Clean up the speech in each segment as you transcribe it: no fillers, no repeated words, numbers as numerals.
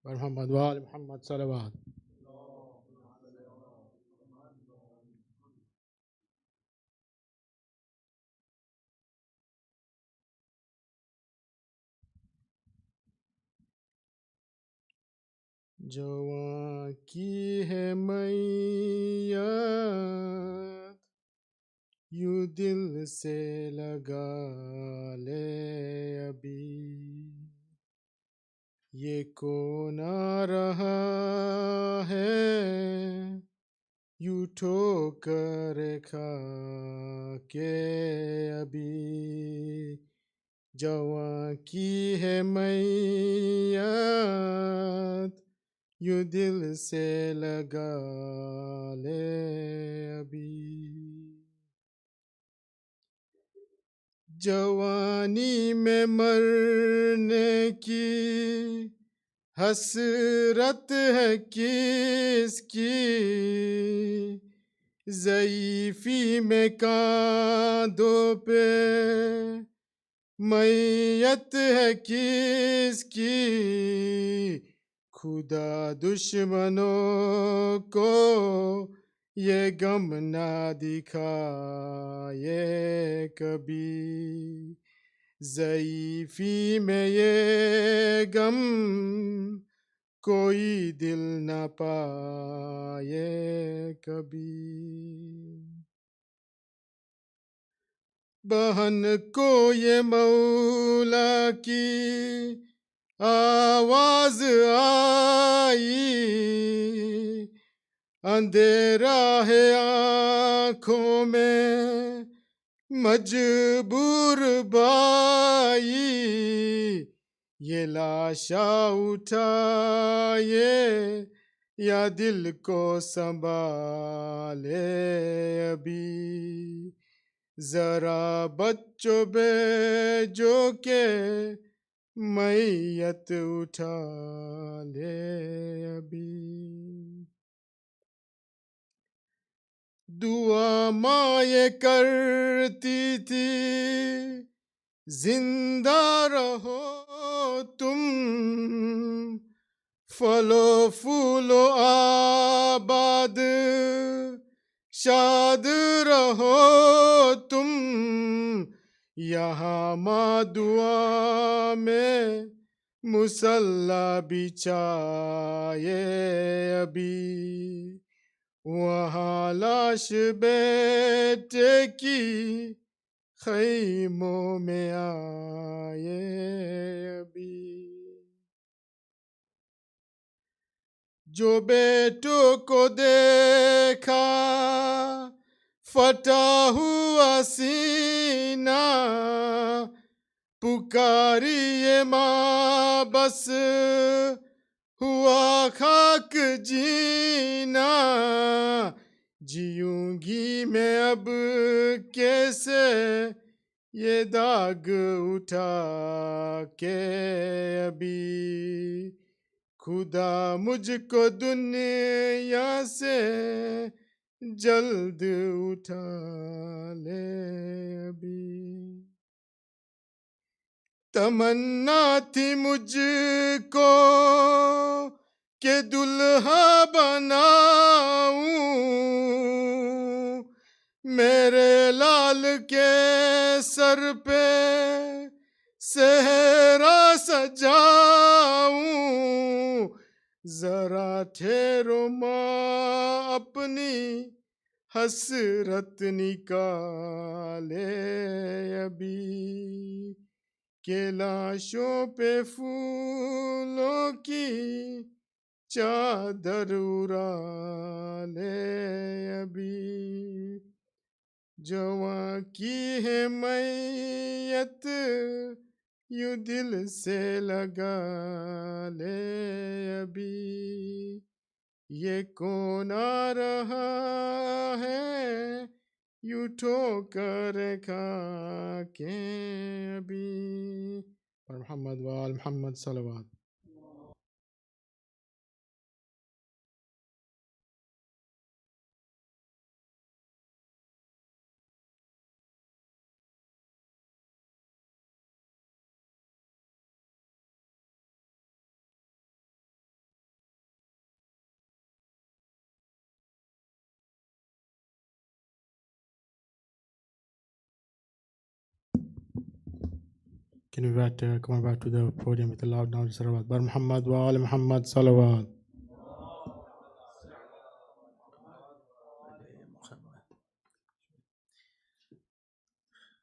और मोहम्मद वाल मोहम्मद सलवात। जवां की है मैयत, यूं दिल से लगा ले अभी। ये कौन आ रहा है, यूं ठोकर खा के अभी। जवां की है मैयत, यूं दिल से लगा ले अभी। जवानी में मरने की हसरत है किसकी, ज़ईफ़ी में कांधों पे मैयत है किसकी। खुदा दुश्मनों को ये गम ना दिखाए कभी, ज़ईफ़ी में ये गम कोई दिल न पाए कभी। बहन को ये मौला की आवाज आई, अंधेरा है आँखों में मजबूर बाई। ये लाशा उठाए या दिल को संभाले अभी। जरा बच्चों बेजो के मैयत उठा ले अभी। दुआ माँ ये करती थी, जिंदा रहो तुम, फलो फूलो आबाद शाद रहो तुम। यहाँ माँ दुआ में मुसल्ला बिछाए अभी। वहाँ लाश बेटे की खैमों में आए अभी। जो बेटों को देखा फटा हुआ सीना, पुकारिए माँ बस हुआ खाक जीना। जीऊंगी मैं अब कैसे ये दाग उठा के अभी। खुदा मुझको दुनिया से जल्द उठा ले अभी। तमन्ना थी मुझको के दुल्हा बनाऊं, मेरे लाल के सर पे सेहरा सजाऊं। जरा ठहरो माँ अपनी हसरत निकाले अभी। के लाशों पे फूलों की चादर उड़ा ले अभी। जवां की है मैयत, यूं दिल से लगा ले अभी। ये कौन आ रहा है, यूं ठोकर खा के अभी। और मोहम्मद वाल Mohammad सलवात। Can we come back to the podium with a loud noise salawat? Bar Muhammad wa ali Muhammad salawat.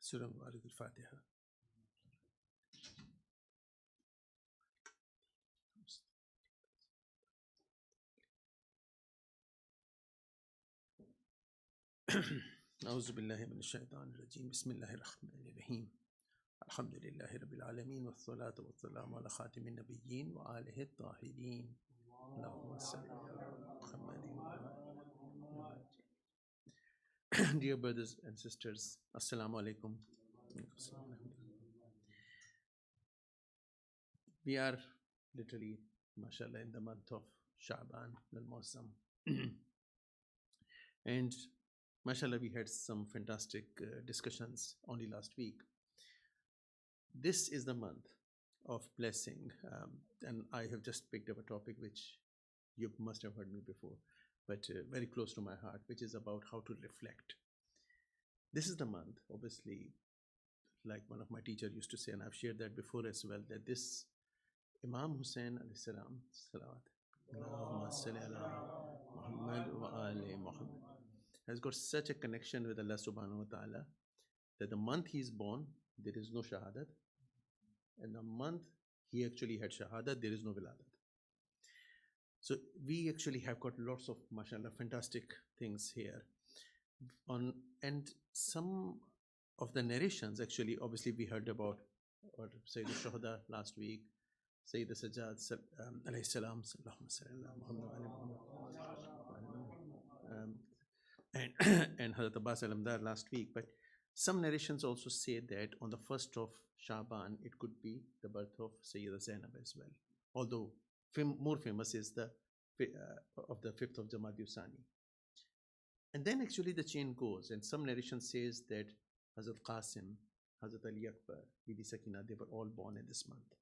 Surah Al-Fatiha. أعوذ بالله من الشيطان الرجيم بسم الله الرحمن الرحيم الحمد لله رب العالمين والصلاة والسلام على خاتم النبيين وآله الطاهرين اللهم صل على محمد. Dear brothers and sisters, Assalamu alaikum. We are literally, mashallah, in the month of Sha'ban al-Muazzam. And mashallah, we had some fantastic discussions only last week. This is the month of blessing, and I have just picked up a topic which you must have heard me before, but very close to my heart, which is about how to reflect. This is the month, obviously, like one of my teachers used to say, and I've shared that before as well, that this Imam Hussein alayhi salam, salawat, Allahumma salli ala Muhammad wa ali Muhammad, has got such a connection with Allah subhanahu wa ta'ala that the month he is born, there is no shahadat, and the month he actually had shahadat, there is no wiladat. So we actually have got lots of, mashallah, fantastic things here. And some of the narrations, actually, obviously we heard about what Sayyid al-Shuhada last week, Sayyid al-Sajjad alayhi salam, and Hazrat Abbas al-Amdar last week. But some narrations also say that on the 1st of Shaban, it could be the birth of Sayyida Zainab as well. Although more famous is the of the 5th of Jamad Usani. And then actually the chain goes, and some narration says that Hazrat Qasim, Hazrat Ali Akbar, Bibi Sakina, they were all born in this month.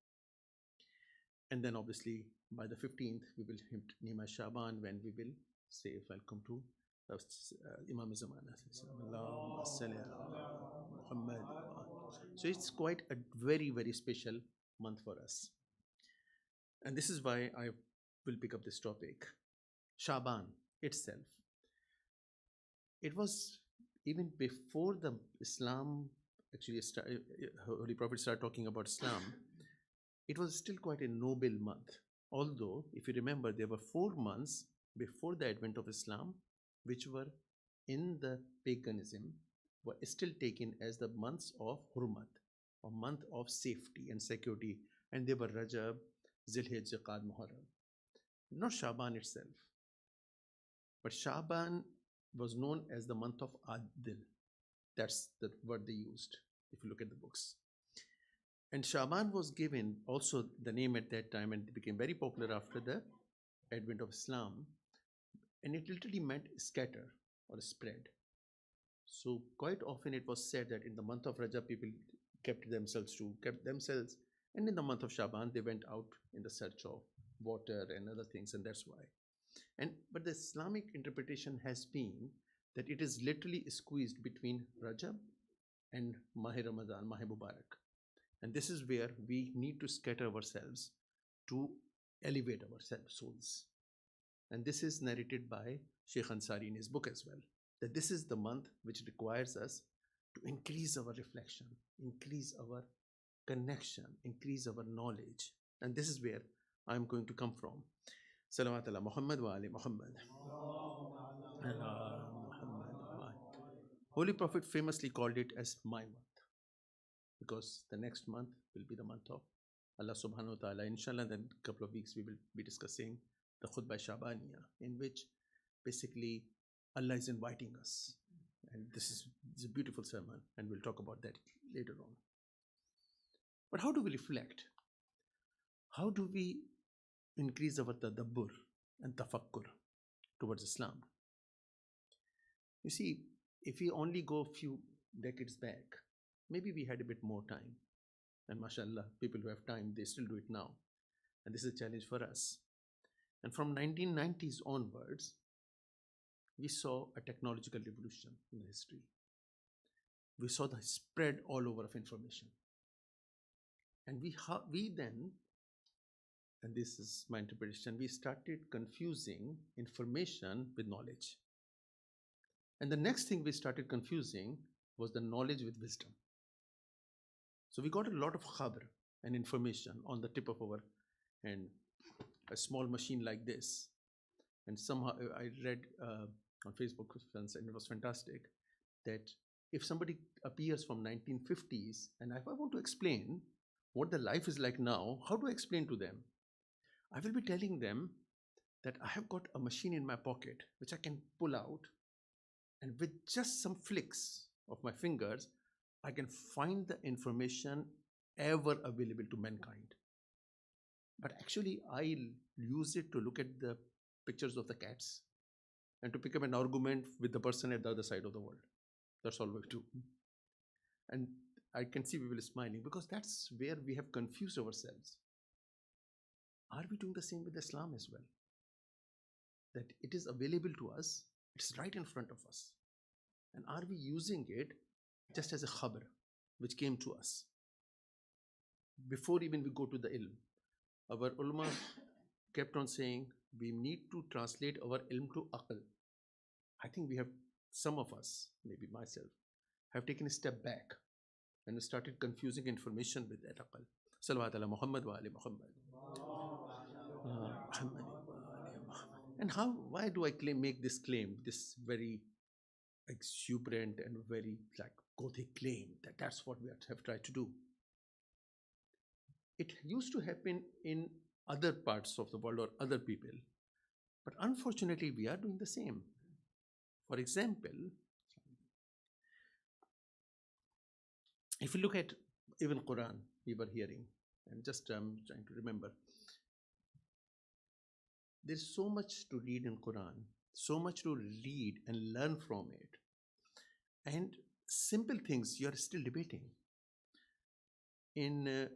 And then obviously by the 15th, we will hit Nima Shaban, when we will say welcome to Imam Zaynul Abedin. So it's quite a very, very special month for us. And this is why I will pick up this topic. Shaban itself. It was even before the Islam actually Holy Prophet started talking about Islam, it was still quite a noble month. Although, if you remember, there were 4 months before the advent of Islam, which were in the paganism, were still taken as the months of Hurmat, a month of safety and security, and they were Rajab, Zilhijjah, Qad, Muharram. Not Shaban itself. But Shaban was known as the month of Adil. That's the word they used, if you look at the books. And Shaban was given also the name at that time, and it became very popular after the advent of Islam. And it literally meant scatter or spread. So quite often it was said that in the month of Rajab, people kept themselves, and in the month of Shaban, they went out in the search of water and other things, and that's why. But the Islamic interpretation has been that it is literally squeezed between Rajab and Mahe Ramadan, Mahe Mubarak. And this is where we need to scatter ourselves to elevate our souls. And this is narrated by Sheikh Ansari in his book as well, that this is the month which requires us to increase our reflection, increase our connection, increase our knowledge. And this is where I'm going to come from. Salawat ala Muhammad wa ali Muhammad. Holy Prophet famously called it as my month, because the next month will be the month of Allah subhanahu wa ta'ala. Inshallah, in a couple of weeks, we will be discussing the Khutbah Shabaniya, in which basically Allah is inviting us. And this is a beautiful sermon, and we'll talk about that later on. But how do we reflect? How do we increase our tadabbur and tafakkur towards Islam? You see, if we only go a few decades back, maybe we had a bit more time. And mashallah, people who have time, they still do it now. And this is a challenge for us. And from 1990s onwards, we saw a technological revolution in history. We saw the spread all over of information. And we then, and this is my interpretation, we started confusing information with knowledge. And the next thing we started confusing was the knowledge with wisdom. So we got a lot of khabr and information on the tip of our hand, a small machine like this. And somehow I read on Facebook, and it was fantastic, that if somebody appears from 1950s, and if I want to explain what the life is like now, how do I explain to them? I will be telling them that I have got a machine in my pocket which I can pull out, and with just some flicks of my fingers, I can find the information ever available to mankind. But actually, I use it to look at the pictures of the cats and to pick up an argument with the person at the other side of the world. That's all we do. And I can see people smiling because that's where we have confused ourselves. Are we doing the same with Islam as well? That it is available to us, it's right in front of us. And are we using it just as a khabar, which came to us? Before even we go to the ilm, our ulama kept on saying, we need to translate our ilm to aql. I think we have, some of us, maybe myself, have taken a step back and started confusing information with that aql. Salawat ala Muhammad wa ali Muhammad. And why do I make this claim, this very exuberant and very like gothic claim that that's what we have tried to do? It used to happen in other parts of the world or other people, but unfortunately we are doing the same. For example, if you look at even Quran, we were hearing, and just trying to remember, there's so much to read in Quran, so much to read and learn from it, and simple things you are still debating. In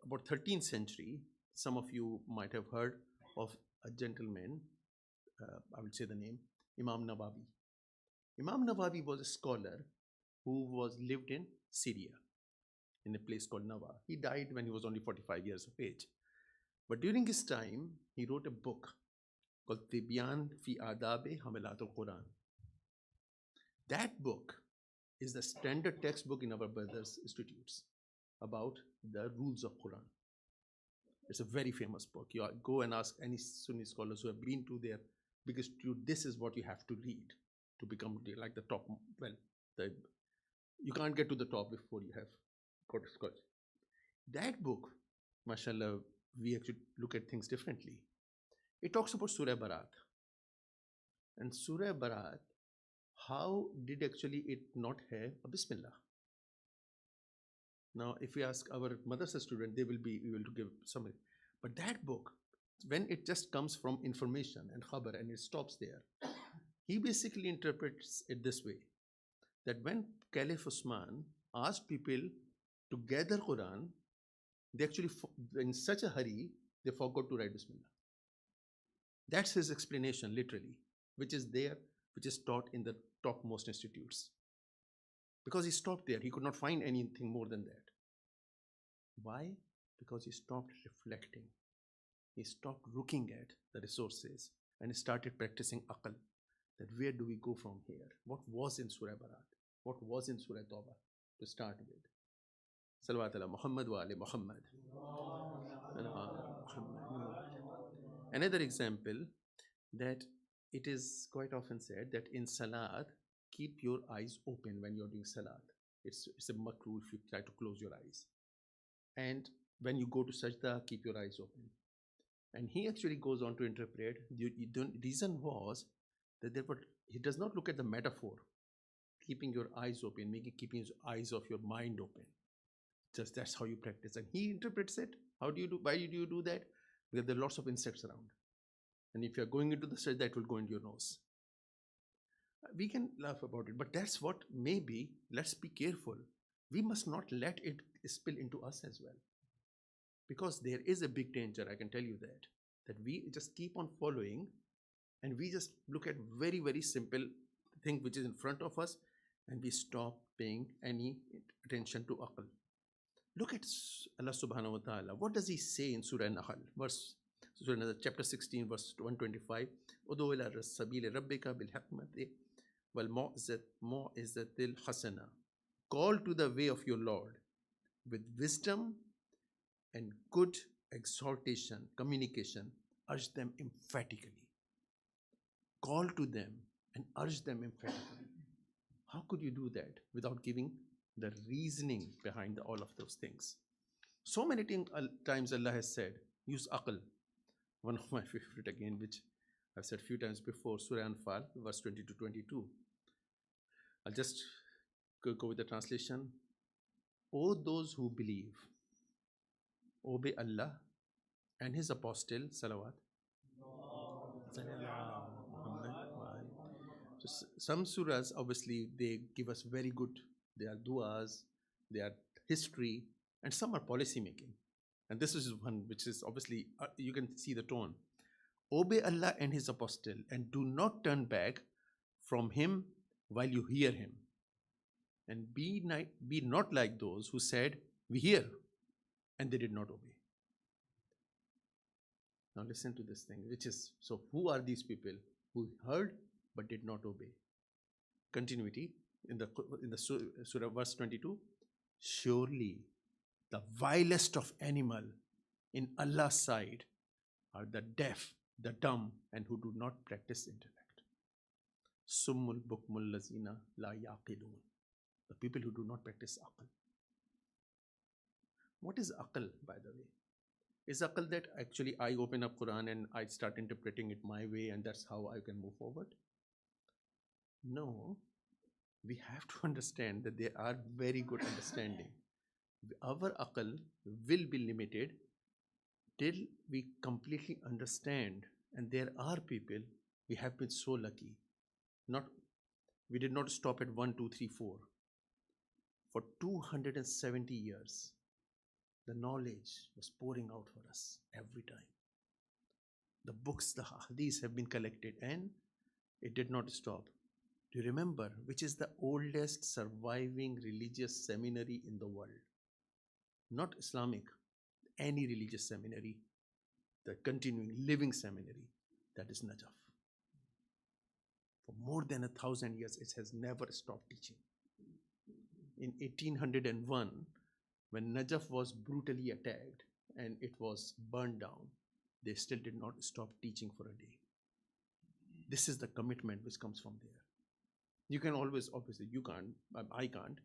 about 13th century, some of you might have heard of a gentleman, I will say the name, Imam Nawawi. Imam Nawawi was a scholar who lived in Syria, in a place called Nawa. He died when he was only 45 years of age. But during his time, he wrote a book called Tibyan fi Adabe Hamilat al-Quran. That book is the standard textbook in our brothers' institutes about the rules of Quran. It's a very famous book. You go and ask any Sunni scholars who have been to their biggest institute, this is what you have to read to become like the top. Well, you can't get to the top before you have got a scholar. That book, mashallah, we actually look at things differently. It talks about Surah Barat. And Surah Barat, how did actually it not have a Bismillah? Now, if we ask our madrasa student, they will be able to give summary. But that book, when it just comes from information and khabar and it stops there, he basically interprets it this way, that when Caliph Usman asked people to gather Quran, they actually, in such a hurry, they forgot to write Bismillah. That's his explanation, literally, which is there, which is taught in the topmost institutes. Because he stopped there, he could not find anything more than that. Why? Because he stopped reflecting. He stopped looking at the resources and started practicing aql. That where do we go from here? What was in Surah Barat? What was in Surah Tawbah to start with? Salawat ala Muhammad wa ali Muhammad. Another example, that it is quite often said that in Salat, keep your eyes open when you're doing Salat. It's a makruh if you try to close your eyes. And when you go to Sajda, keep your eyes open. And he actually goes on to interpret, the reason was that he does not look at the metaphor, keeping your eyes open, keeping your eyes of your mind open. Just that's how you practice. And he interprets it. Why do you do that? Because there are lots of insects around. And if you're going into the sajda, it will go into your nose. We can laugh about it, but that's what maybe, let's be careful. We must not let it spill into us as well. Because there is a big danger, I can tell you that we just keep on following and we just look at very, very simple thing which is in front of us and we stop paying any attention to aql. Look at Allah subhanahu wa ta'ala. What does he say in Surah Nahl? Surah Nahl, chapter 16, verse 125. Udu ila sabili rabbika bil hikmati wal mu'izatil hasana. Call to the way of your Lord with wisdom and good exhortation, communication. Urge them emphatically. Call to them and urge them emphatically. How could you do that without giving the reasoning behind all of those things? So many times Allah has said, use aql. One of my favorite again, which I've said a few times before, Surah Anfal, verse 20 to 22. I'll just go with the translation. O those who believe, obey Allah and His apostle, salawat. So some surahs, obviously, they give us very good, they are du'as, they are history, and some are policy making. And this is one which is obviously, you can see the tone. Obey Allah and His apostle and do not turn back from Him while you hear Him. And be not like those who said, we hear, and they did not obey. Now listen to this thing, which is, so who are these people who heard but did not obey? Continuity in the surah verse 22. Surely the vilest of animal in Allah's sight are the deaf, the dumb, and who do not practice intellect. Summul bukmul lazina la yaqilun. The people who do not practice aql. What is aql, by the way? Is aql that actually I open up Quran and I start interpreting it my way and that's how I can move forward? No. We have to understand that there are very good understanding. Our aql will be limited till we completely understand. And there are people, we have been so lucky. We did not stop at 1, 2, 3, 4. For 270 years, the knowledge was pouring out for us every time. The books, the hadiths have been collected and it did not stop. Do you remember which is the oldest surviving religious seminary in the world? Not Islamic, any religious seminary, the continuing living seminary, that is Najaf. For more than 1,000 years, it has never stopped teaching. In 1801, when Najaf was brutally attacked and it was burned down, they still did not stop teaching for a day. This is the commitment which comes from there. You can always, obviously, you can't, I can't.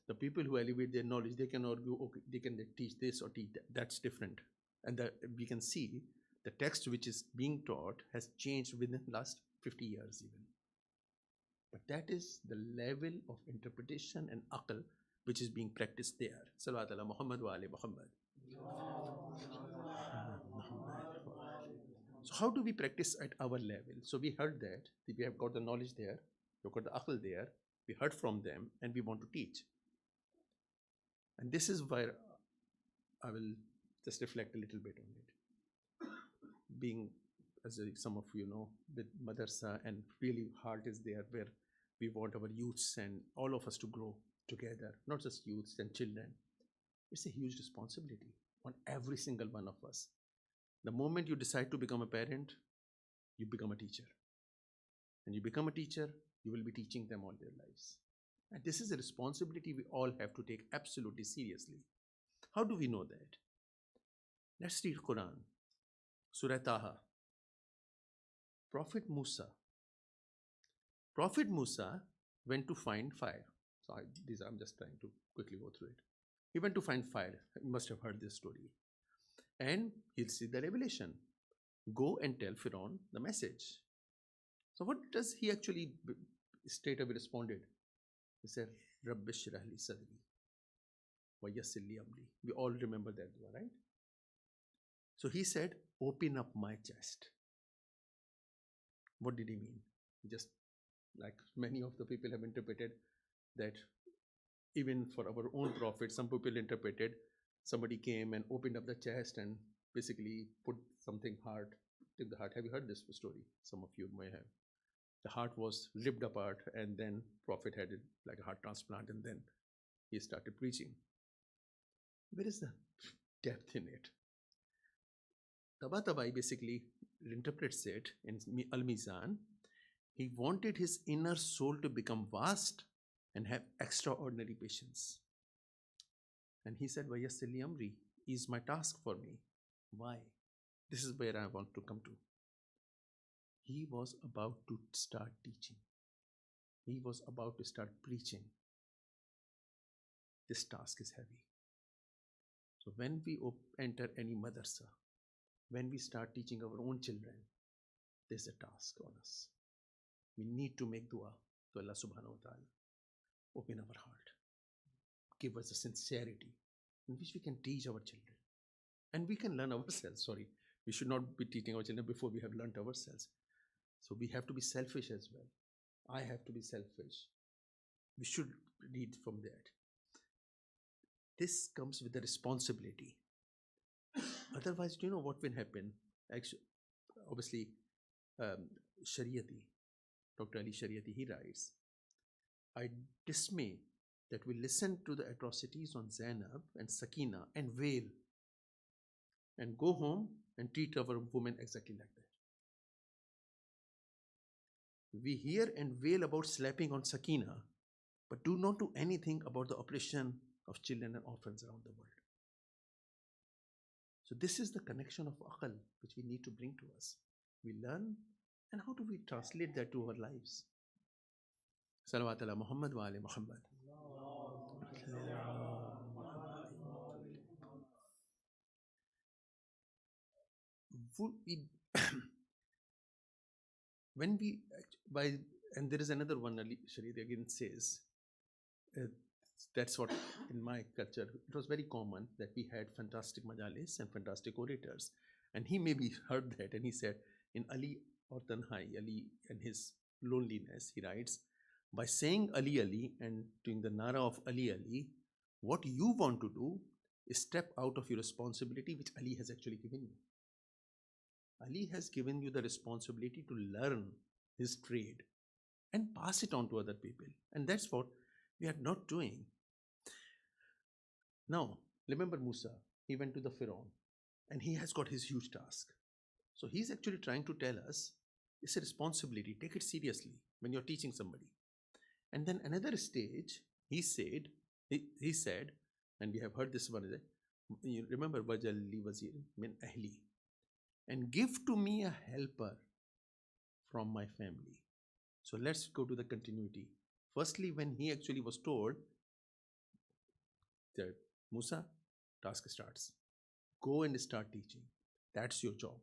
The people who elevate their knowledge, they can argue, okay, they can teach this or teach that. That's different. And we can see the text which is being taught has changed within the last 50 years even. But that is the level of interpretation and aql which is being practiced there. Salawat ala Muhammad wa ali Muhammad. So how do we practice at our level? So we heard that, we have got the knowledge there, we've got the aql there, we heard from them and we want to teach. And this is where I will just reflect a little bit on it. Being, as some of you know, with madrasa, and really heart is there where we want our youths and all of us to grow together, not just youths and children. It's a huge responsibility on every single one of us. The moment you decide to become a parent, you become a teacher. And you become a teacher, you will be teaching them all their lives. And this is a responsibility we all have to take absolutely seriously. How do we know that? Let's read Quran, Surah Taha. Prophet Musa went to find fire. So I'm just trying to quickly go through it. He went to find fire. You must have heard this story. And he'll see the revelation. Go and tell Pharaoh the message. So what does he actually straight away responded? He said, Rabbi shrah li sadri wa yassir li amri. We all remember that dua, right? So he said, open up my chest. What did he mean? Just like many of the people have interpreted that even for our own prophet, some people interpreted somebody came and opened up the chest and basically put something hard in the heart. Have you heard this story? Some of you may have. The heart was ripped apart and then prophet had it like a heart transplant and then he started preaching. Where is the depth in it? Tabatabai basically interprets it in Al Mizan. He wanted his inner soul to become vast and have extraordinary patience. And he said, Vayassili Amri is my task for me. Why? This is where I want to come to. He was about to start teaching. He was about to start preaching. This task is heavy. So when we enter any madrasa, when we start teaching our own children, there's a task on us. We need to make dua to Allah subhanahu wa ta'ala. Open our heart. Give us a sincerity in which we can teach our children. And we can learn ourselves. Sorry, we should not be teaching our children before we have learned ourselves. So we have to be selfish as well. I have to be selfish. We should read from that. This comes with the responsibility. Otherwise, do you know what will happen? Actually, obviously, Shariati, Dr. Ali Shariati, he writes, I dismay that we listen to the atrocities on Zainab and Sakina and wail and go home and treat our women exactly like that. We hear and wail about slapping on Sakina, but do not do anything about the oppression of children and orphans around the world. So this is the connection of aqal which we need to bring to us. We learn, and how do we translate that to our lives? Salawat ala Muhammad wa ali Muhammad. When we by and there is another one, Ali Sharif again says, that's what in my culture it was very common that we had fantastic majalis and fantastic orators, and he maybe heard that, and he said in Ali or Tanhai, Ali and his loneliness, he writes, by saying Ali Ali and doing the nara of Ali Ali, what you want to do is step out of your responsibility which Ali has actually given you. Ali has given you the responsibility to learn his trade and pass it on to other people. And that's what we are not doing. Now, remember Musa, he went to the Pharaoh and he has got his huge task. So he's actually trying to tell us it's a responsibility, take it seriously when you're teaching somebody. And then another stage, he said, and we have heard this one, you remember Wajalli Wazir min Ahli, and give to me a helper from my family. So let's go to the continuity. Firstly, when he actually was told that Musa, task starts. Go and start teaching. That's your job.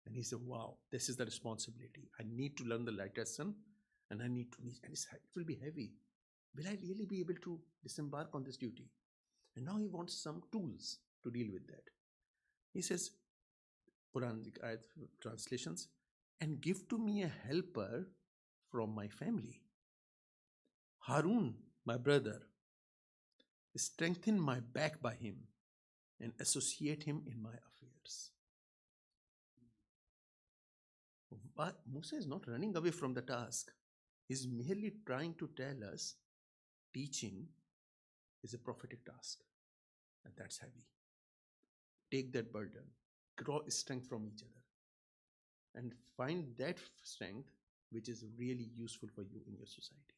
And he said, wow, this is the responsibility. I need to learn the light lesson and I need to teach. And it will be heavy. Will I really be able to disembark on this duty? And now he wants some tools to deal with that. He says, Quranic ayat translations, and give to me a helper from my family. Harun, my brother, strengthen my back by him and associate him in my affairs. But Musa is not running away from the task. He's merely trying to tell us teaching is a prophetic task, and that's heavy. Take that burden, draw strength from each other, and find that strength which is really useful for you in your society.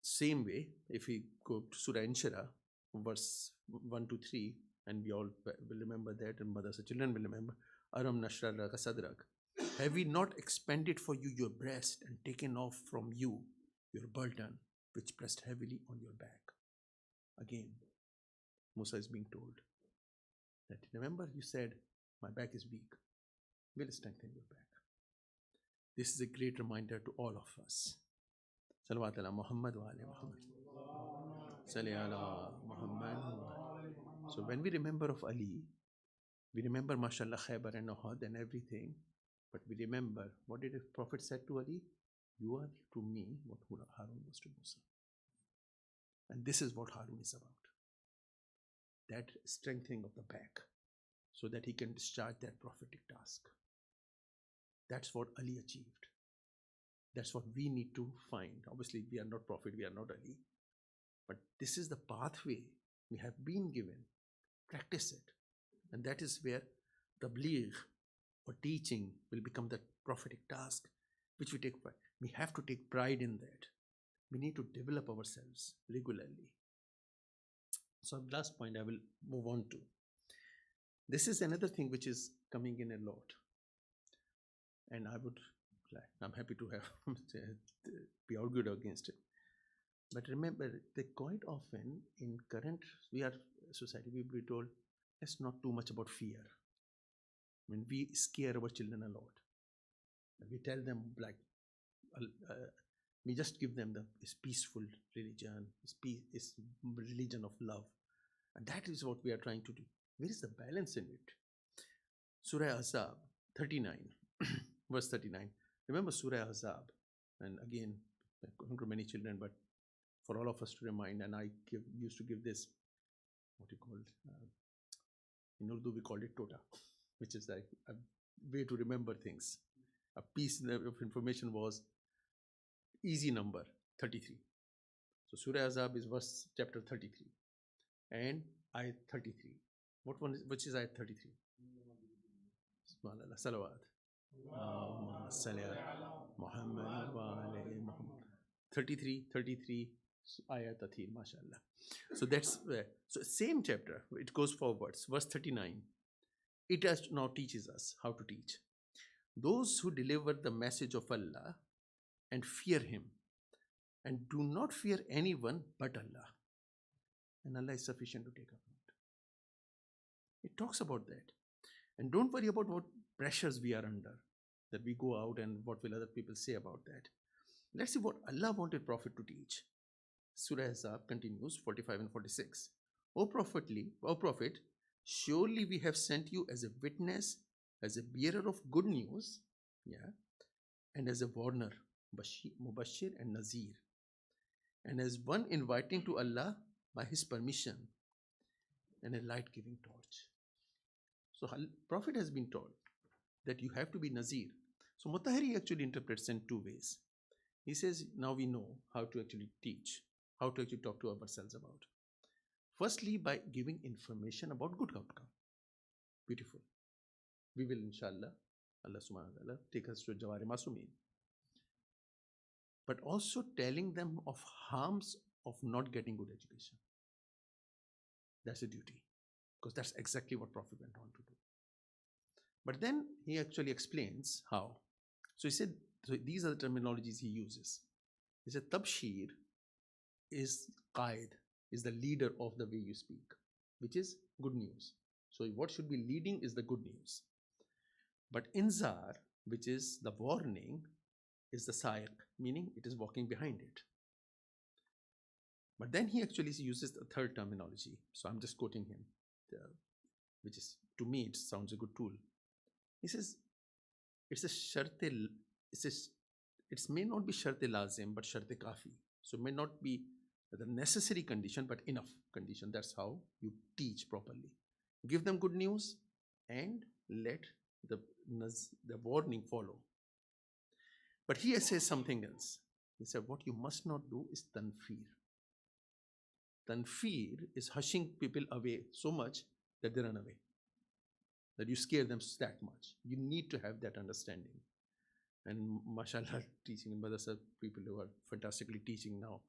Same way, if we go to Surah Inshira, verse 1 to 3, and we all will remember that, and mothers and children will remember, Aram Nashra Laka Sadrak. Have we not expanded for you your breast and taken off from you your burden, which pressed heavily on your back? Again, Musa is being told that, remember you said, my back is weak. We'll strengthen your back. This is a great reminder to all of us. Salawat ala Muhammad wa ali Muhammad. Salli ala Muhammad. So when we remember of Ali, we remember mashallah Khaybar and Uhud and everything, but we remember what did the Prophet said to Ali? You are to me what Harun was to Musa. And this is what Harun is about. That strengthening of the back so that he can discharge that prophetic task. That's what Ali achieved. That's what we need to find. Obviously, we are not prophet, we are not Ali. But this is the pathway we have been given. Practice it. And that is where tabligh or teaching will become the prophetic task, which we take pride. We have to take pride in that. We need to develop ourselves regularly. So last point I will move on to. This is another thing which is coming in a lot. And I'm happy to have be argued against it. But remember that quite often in current society, we will be told, it's not too much about fear. I mean, we scare our children a lot. We tell them we just give them this peaceful religion, this religion of love. And that is what we are trying to do. Where is the balance in it? Surah Ahzab 39, verse 39. Remember Surah Ahzab. And again, I to many children, but for all of us to remind, and I used to give this, what you call, in Urdu we called it Tota, which is like a way to remember things. A piece of information was easy number 33. So Surah Ahzab is chapter 33 and ayat 33. Which is ayat 33? Subhanallah, salawat. Allahumma salli ala Muhammad wa alayhi Muhammad. 33 ayat athir, mashallah. So that's so same chapter, it goes forwards, verse 39. It now teaches us how to teach. Those who deliver the message of Allah and fear Him and do not fear anyone but Allah. And Allah is sufficient to take up. It talks about that. And don't worry about what pressures we are under, that we go out and what will other people say about that. Let's see what Allah wanted Prophet to teach. Surah Ahzab continues, 45 and 46. O Prophet, surely we have sent you as a witness, as a bearer of good news, and as a warner, Mubashir and Nazir, and as one inviting to Allah by His permission, and a light-giving torch. So Prophet has been told that you have to be Nazir. So Mutahari actually interprets in two ways. He says, now we know how to actually teach, how to actually talk to ourselves about. Firstly, by giving information about good outcome. Beautiful. We will, inshallah, Allah subhanahu wa ta'ala, take us to Jawari Masumin. But also telling them of harms of not getting good education. That's a duty. Because that's exactly what Prophet went on to do. But then he actually explains how. So he said, so these are the terminologies he uses. He said, Tabshir is qaid, is the leader of the way you speak, which is good news. So what should be leading is the good news. But Inzar, which is the warning, is the sa'iq, meaning it is walking behind it. But then he actually uses the third terminology. So I'm just quoting him, which is, to me, it sounds a good tool. He says, it may not be shart-e lazim, but shart-e kafi. So it may not be the necessary condition, but enough condition. That's how you teach properly. Give them good news and let the warning follow. But he says something else. He said, what you must not do is tanfir. Tanfir is hushing people away so much that they run away, that you scare them that much. You need to have that understanding. And mashallah, teaching in madrasa, people who are fantastically teaching now.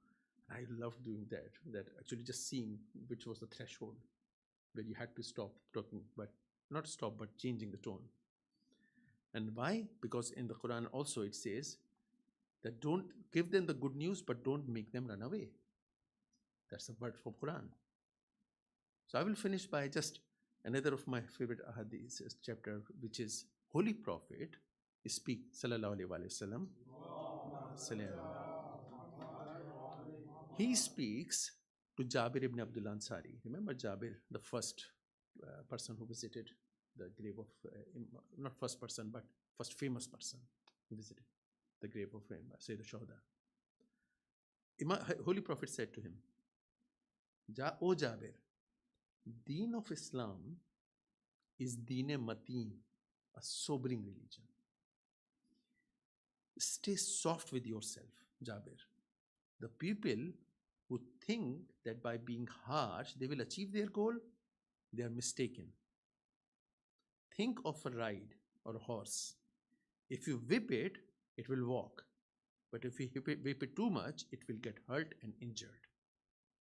I love doing that actually just seeing which was the threshold where you had to stop talking, but not stop, but changing the tone. And why? Because in the Quran also it says that don't give them the good news, but don't make them run away. That's a word from Quran. So I will finish by just another of my favorite ahadith chapter, which is Holy Prophet speak, sallallahu alaihi wasallam. He speaks to Jabir ibn Abdullah Ansari. Remember Jabir, the first person who visited the grave of, not first person, but first famous person who visited the grave of Sayyid al-Shuhada. Holy Prophet said to him, O Jabir, Deen of Islam is Deen-e Mateen, a sobering religion. Stay soft with yourself, Jabir. The people who think that by being harsh they will achieve their goal, they are mistaken. Think of a ride or a horse. If you whip it, it will walk. But if you whip it too much, it will get hurt and injured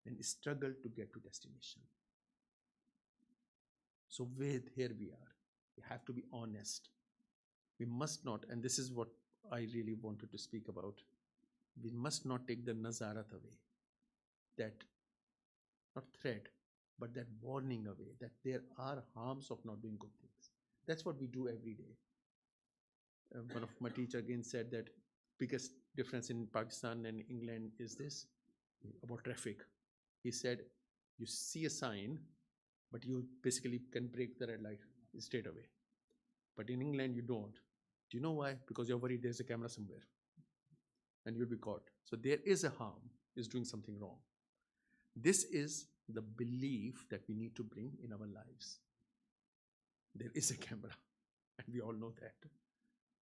and struggle to get to destination. So here we are. We have to be honest. We must not, and this is what I really wanted to speak about. We must not take the nazarat away, that not threat, but that warning away that there are harms of not doing good things. That's what we do every day. One of my teacher again said that biggest difference in Pakistan and England is this about traffic. He said, you see a sign, but you basically can break the red light straight away. But in England, you don't. Do you know why? Because you're worried there's a camera somewhere and you'll be caught. So there is a harm, is doing something wrong. This is the belief that we need to bring in our lives. There is a camera, and we all know that.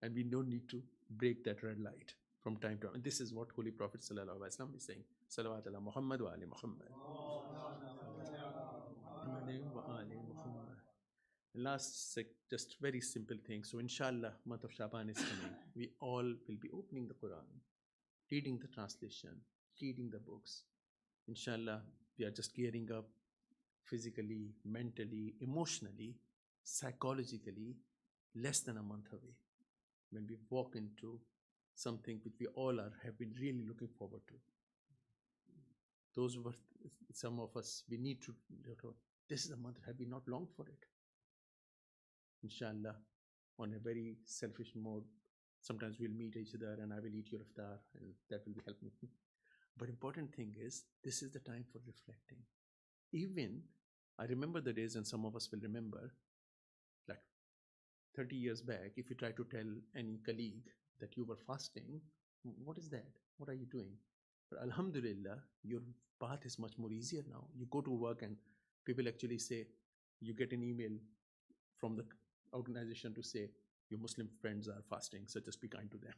And we don't need to break that red light from time to time. And this is what Holy Prophet ﷺ is saying. Salawat ala Muhammad wa ali Muhammad. Last, just very simple thing. So inshallah, month of Shaban is coming. We all will be opening the Quran, reading the translation, reading the books. Inshallah, we are just gearing up physically, mentally, emotionally, psychologically, less than a month away. When we walk into something which we all have been really looking forward to. Those were some of us, we need to, this is a month, have we not longed for it? Inshallah, on a very selfish mode, sometimes we'll meet each other and I will eat your iftar and that will help me. But important thing is, this is the time for reflecting. Even, I remember the days, and some of us will remember, like 30 years back, if you try to tell any colleague that you were fasting, what is that? What are you doing? But alhamdulillah, your path is much more easier now. You go to work and people actually say, you get an email from the organization to say, your Muslim friends are fasting, so just be kind to them.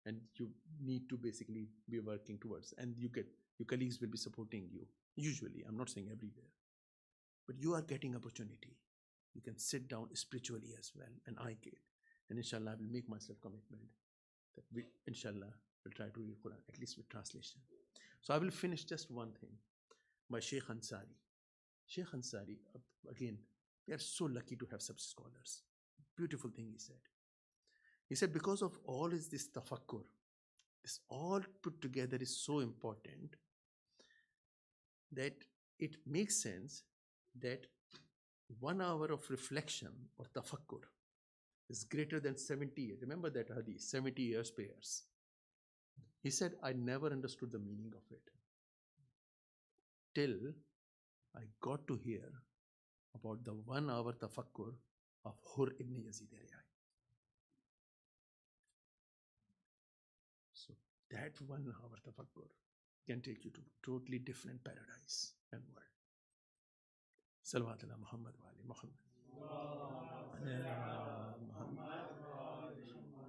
And you need to basically be working towards, and you get, your colleagues will be supporting you. Usually, I'm not saying everywhere, but you are getting opportunity. You can sit down spiritually as well, and I can. And inshallah, I will make myself commitment that we, inshallah, will try to read Quran, at least with translation. So I will finish just one thing by Sheikh Ansari. Sheikh Ansari, again, we are so lucky to have such scholars. Beautiful thing he said. He said, because of all is this tafakkur, this all put together is so important that it makes sense that 1 hour of reflection or tafakkur is greater than 70 years. Remember that hadith, 70 years prayers. He said, I never understood the meaning of it till I got to hear about the 1 hour tafakkur of Hur ibn Yazid al-Riyai. So that 1 hour tafakkur can take you to totally different paradise and world. Salawat ala Muhammad wa ali Muhammad.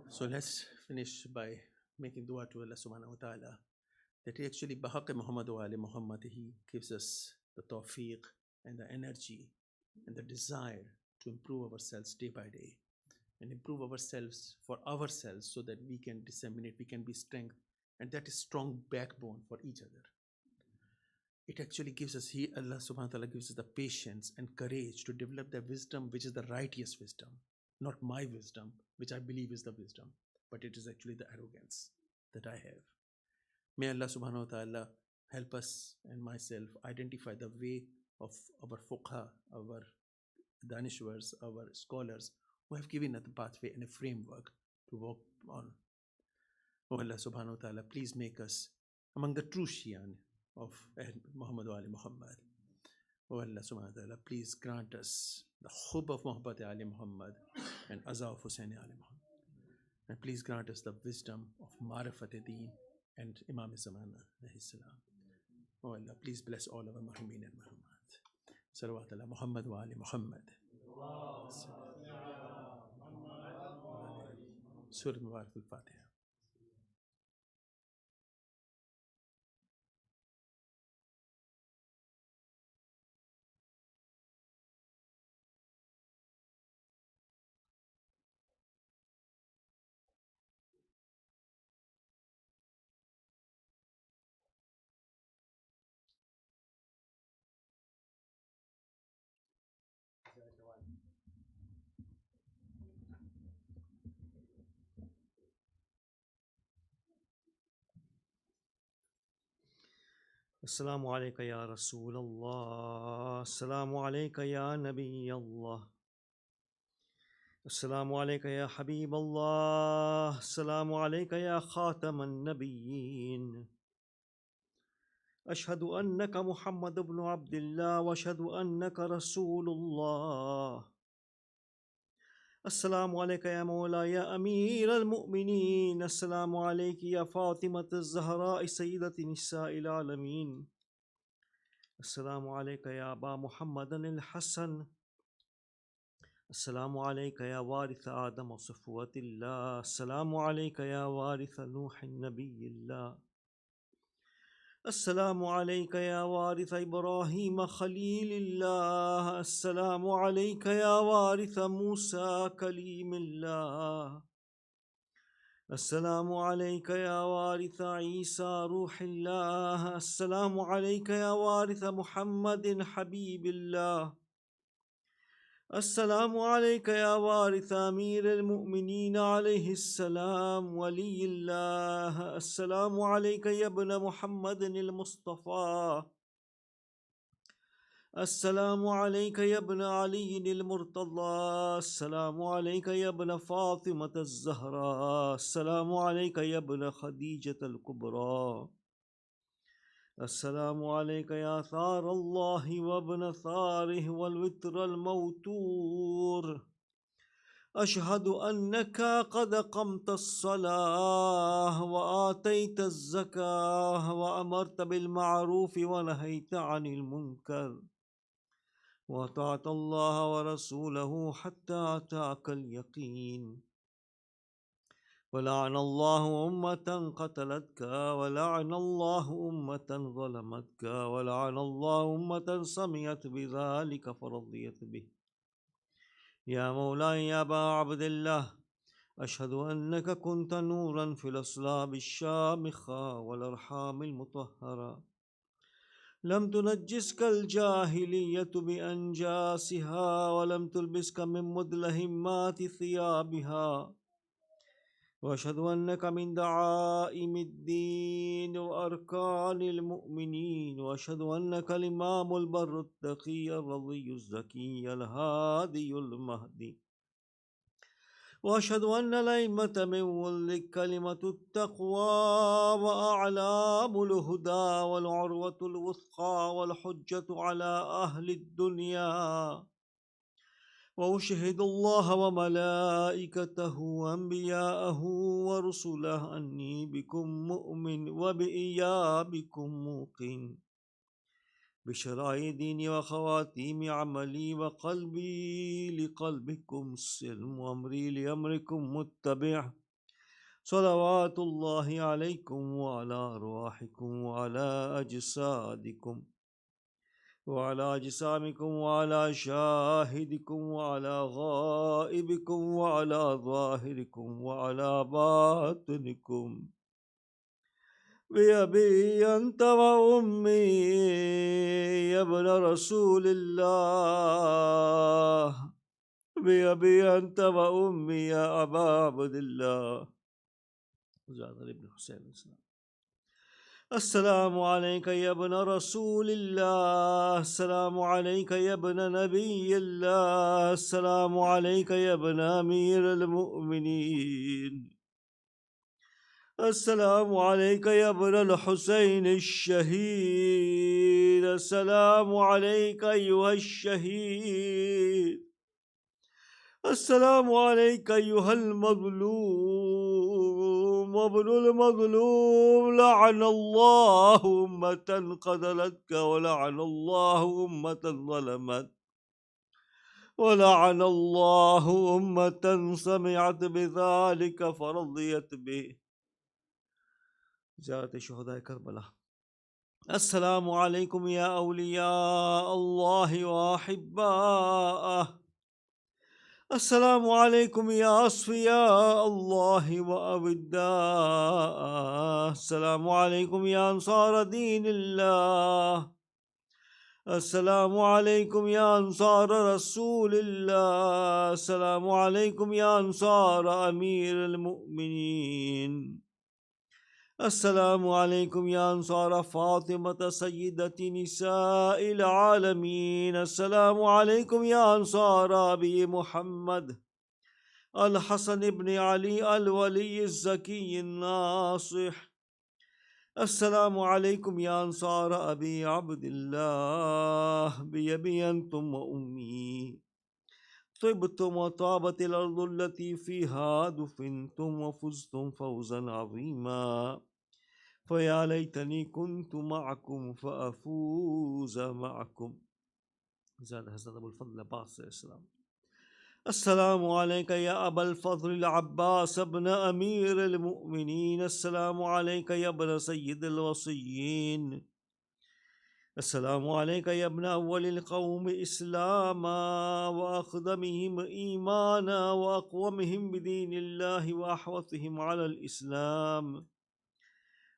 So let's finish by making dua to Allah subhanahu wa ta'ala that he actually, bahaq Muhammad wa ali Muhammad, he gives us the tawfiq and the energy and the desire to improve ourselves day by day and improve ourselves for ourselves so that we can disseminate, we can be strength, and that is strong backbone for each other. It actually gives us, Allah subhanahu wa ta'ala gives us the patience and courage to develop the wisdom which is the righteous wisdom, not my wisdom, which I believe is the wisdom, but it is actually the arrogance that I have. May Allah subhanahu wa ta'ala help us and myself identify the way of our fuqha, our danishwars, our scholars who have given us the pathway and a framework to walk on. Oh Allah subhanahu wa ta'ala, please make us among the true Shian of Muhammad wa Ali Muhammad. Oh Allah subhanahu wa ta'ala, please grant us the khub of Muhabbat Ali Muhammad and Aza of Hussein Ali Muhammad. And please grant us the wisdom of Marifat Deen and Imam Zamana alayhi salam. Oh Allah, please bless all our Marhumin and Marhumat. Salawat ala Muhammad wa Ali Muhammad. Surah Mubarak al-Fatiha. Assalamu alayka ya Rasulallah. Assalamu alayka ya Nabi Allah. Assalamu alayka ya Habib Allah. Assalamu alayka ya Khatam al-Nabiyyin. أشهد أنك محمد بن عبد الله وأشهد أنك رسول الله. السلام عليك يا مولاي يا أمير المؤمنين. السلام عليك يا فاطمة الزهراء سيدة نساء العالمين. السلام عليك يا أبا محمد الحسن. السلام عليك يا وارث آدم وصفوة الله. السلام عليك يا وارث نوح النبي الله. السلام عليك يا وارث إبراهيم خليل الله. السلام عليك يا وارث موسى كليم الله. السلام عليك يا وارث عيسى روح الله. السلام عليك يا وارث محمد حبيب الله. السلام عليك يا وارث أمير المؤمنين عليه السلام ولي الله. السلام عليك يا ابن محمد المصطفى. السلام عليك يا ابن علي المرتضى. السلام عليك يا ابن فاطمة الزهراء. السلام عليك يا ابن خديجة الكبرى. السلام عليك يا ثار الله وابن ثاره والوتر الموتور. أشهد أنك قد قمت الصلاة وآتيت الزكاة وأمرت بالمعروف ونهيت عن المنكر وأطعت الله ورسوله حتى أتاك اليقين. ولعن الله أمة قتلتك ولعن الله أمة ظلمتك ولعن الله أمة سمعت بذلك فرضيت به. يا مولاي يا أبا عبد الله أشهد أنك كنت نورا في الأصلاب الشامخة والأرحام المطهرة. لم تنجسك الجاهلية بأنجاسها ولم تلبسك من مدلهمات ثيابها. وأشهد أنك من دعائم الدين وأركان المؤمنين. وأشهد أنك الإمام البر التقي الرضي الزكي الهادي المهدي. وأشهد أن الأئمة من ولد كلمة التقوى وأعلام الهدى والعروة الوثقى والحجة على أهل الدنيا. وأشهد الله وملائكته وأنبياءه ورسله أني بكم مؤمن وبإيابكم موقن بشرائع ديني وخواتيم عملي وقلبي لقلبكم سلم وأمري لأمركم متبع. صلوات الله عليكم وعلى أرواحكم وعلى أجسادكم وعلى أجسامكم وعلى شاهدكم وعلى غائبكم وعلى ظاهركم وعلى باطنكم. بأبي أنت وأمي يا ابن رسول الله. بأبي أنت وأمي يا أبا عبد الله. زاد ابن حسين الإسلام. السلام عليك يا ابن رسول الله. السلام عليك يا ابن نبي الله. السلام عليك يا ابن أمير المؤمنين. السلام عليك يا ابن الحسين الشهيد. السلام عليك أيها الشهيد. السلام عليك أيها المظلوم وابن المظلوم. لعن الله أمة قتلتك ولعن الله أمة ظلمت ولعن الله أمة سمعت بذلك فرضيت به. زيارة شهداء كربلاء. السلام عليكم يا أولياء الله وأحباءه. السلام عليكم يا أصفياء الله وأوداءه. السلام عليكم يا أنصار دين الله. السلام عليكم يا أنصار رسول الله. السلام عليكم يا أنصار أمير المؤمنين. السلام عليكم يا أنصار فاطمة سيدة نساء العالمين. السلام عليكم يا أنصار أبي محمد الحسن بن علي الولي الزكي الناصح. السلام عليكم يا أنصار أبي عبد الله بأبي أنتم وأمي. طبتم وطابت الأرض التي فيها دفنتم وفزتم فوزا عظيما. فيا ليتني كنت معكم فأفوز معكم. زاد حضرت أبو الفضل العباس السلام. السلام عليك يا أبا الفضل العباس ابن أمير المؤمنين. السلام عليك يا ابن سيد الوصيين. السلام عليك يا ابن أول القوم إسلاما وأقدمهم إيمانا وأقومهم بدين الله وأحوثهم على الإسلام.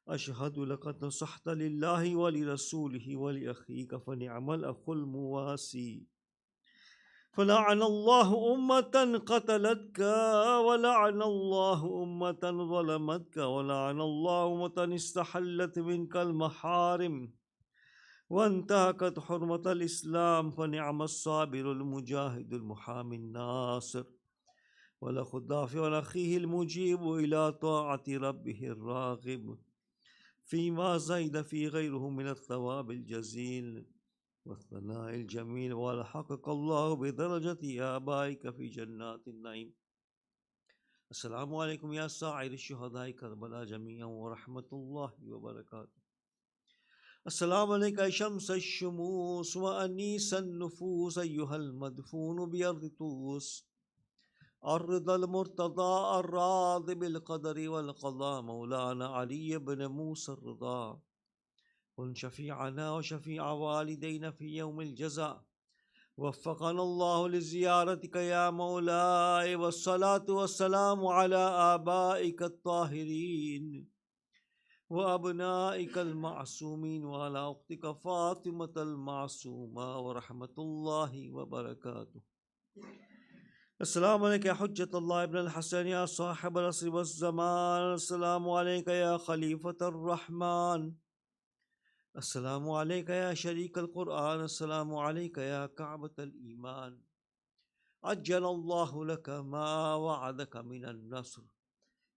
أشهد لقد نصحت لله ولرسوله ولأخيك فنعم الأخ المواسي. فلعن الله أمة قتلتك ولعن الله أمة ظلمتك ولعن الله أمة استحلت منك المحارم وانتهكت حرمة الإسلام. فنعم الصابر المجاهد المحامي الناصر والأخ الدافع والأخيه المجيب إلى طاعة ربه الراغب فيما زيد في غيره من الثواب الجزيل والثناء الجميل. والحقق الله بدرجة آبائك في جنات النعيم. السلام عليكم يا سائر الشهداء كربلاء جميعا ورحمة الله وبركاته. السلام عليك يا شمس الشموس وأنيس النفوس أيها المدفون بأرض طوس. الرضا المرتضى الراضي بالقدر والقضاء مولانا علي بن موسى الرضا. كن شفيعنا وشفيع والدينا في يوم الجزاء. وفقنا الله لزيارتك يا مولاي. والصلاة والسلام على آبائك الطاهرين وأبنائك المعصومين وعلى أختك فاطمة المعصومة ورحمة الله وبركاته. السلام عليك يا حجة الله ابن الحسن يا صاحب العصر والزمان. السلام عليك يا خليفة الرحمن. السلام عليك يا شريك القرآن. السلام عليك يا كعبة الإيمان. عجل الله لك ما وعدك من النصر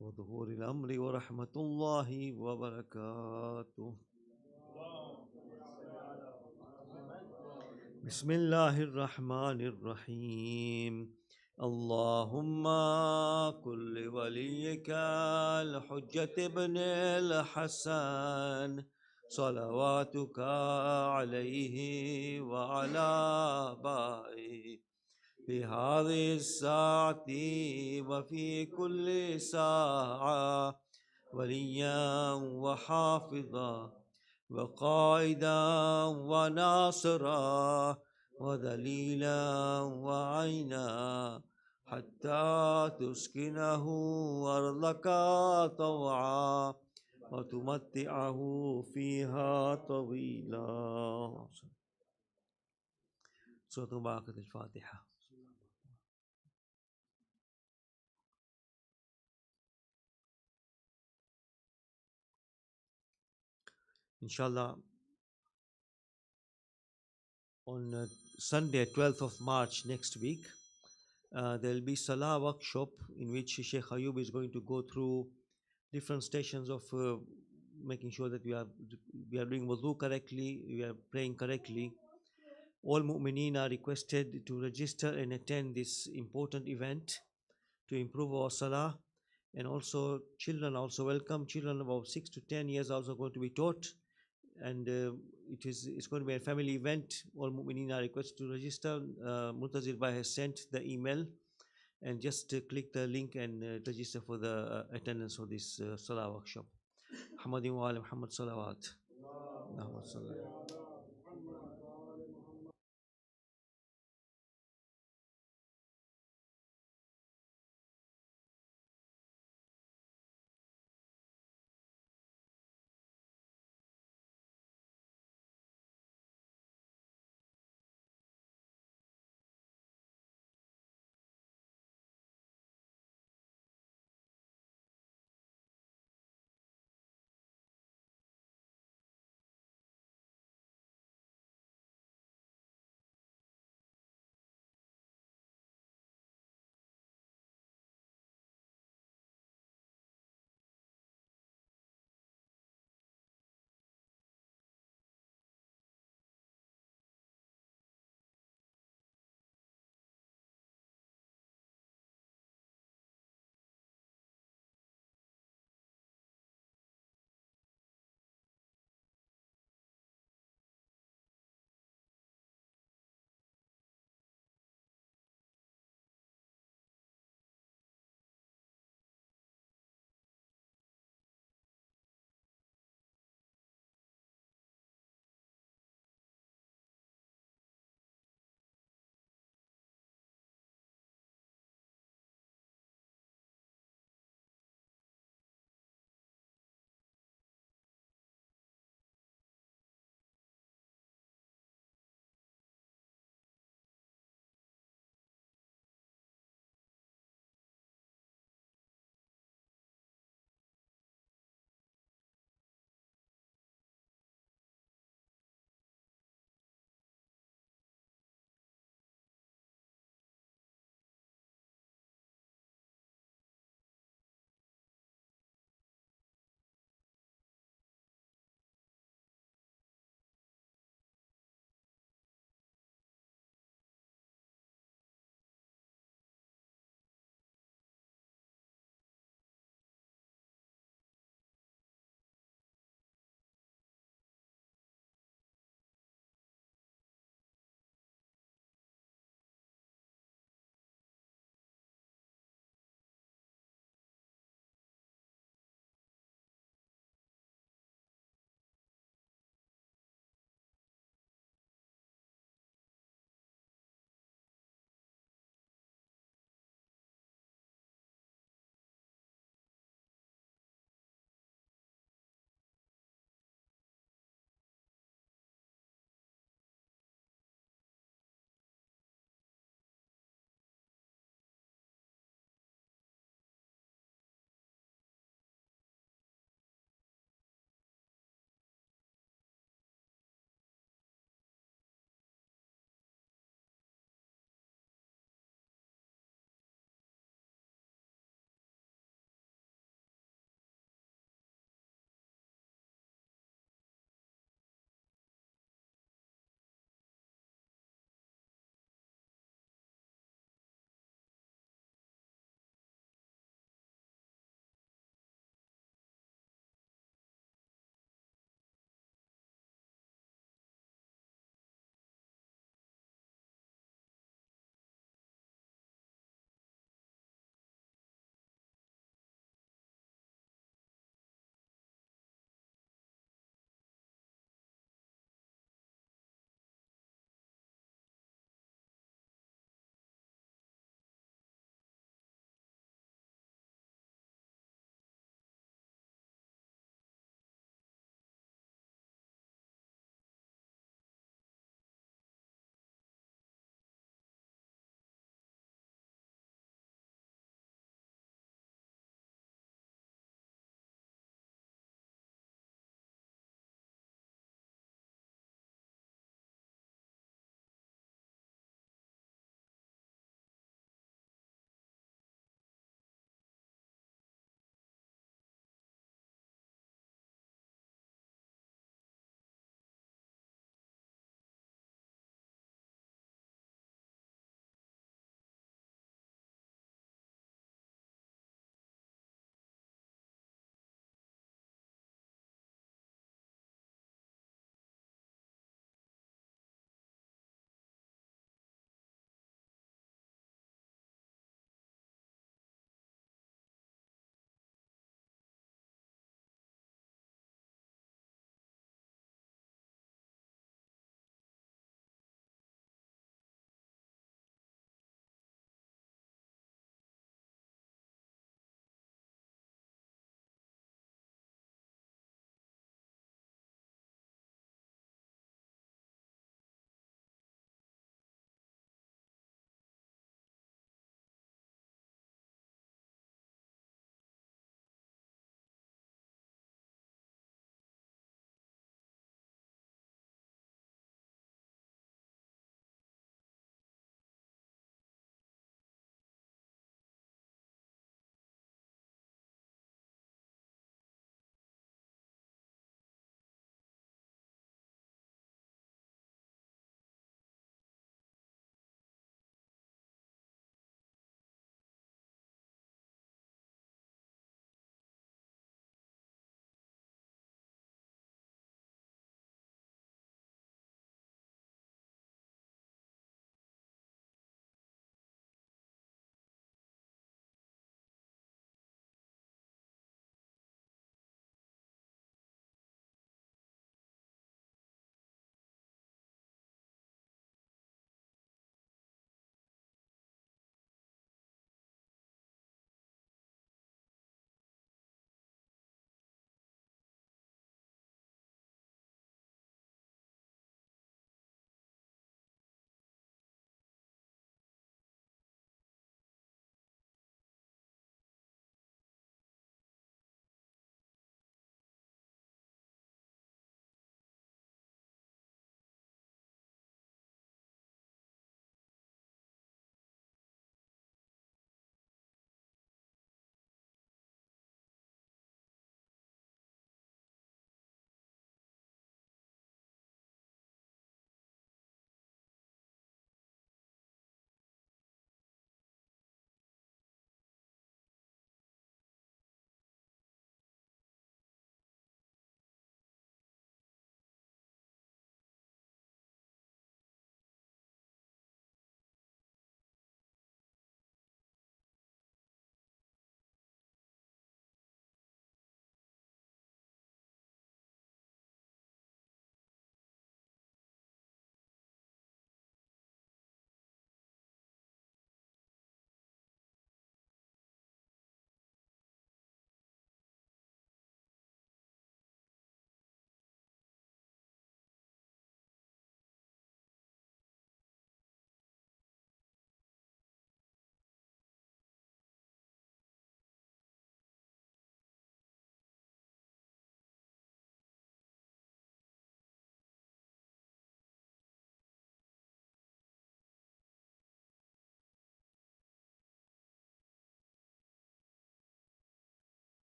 وظهور الأمر ورحمة الله وبركاته. بسم الله الرحمن الرحيم. اللهم كن لوليك الحجة ابن الحسن صلواتك عليه وعلى آبائه في هذه الساعة وفي كل ساعة وليا وحافظا وقائدا وناصرا ودليلا وعينا حتى تسكنه أرضك طوعا وتمتعه فيها طويلا. سورة مباركة الفاتحة. Inshallah, on Sunday, 12th of March next week, there will be Salah workshop in which Sheikh Ayub is going to go through different stations of making sure that we are doing wudu correctly, we are praying correctly. All mu'mineen are requested to register and attend this important event to improve our Salah. And also children also welcome. Children about 6 to 10 years are also going to be taught. And it's going to be a family event. All mu'mineen are requested to register. Muntazir Bhai has sent the email, and just click the link and register for the attendance of this Salah workshop. Muhammadin wa ali Muhammad salawat.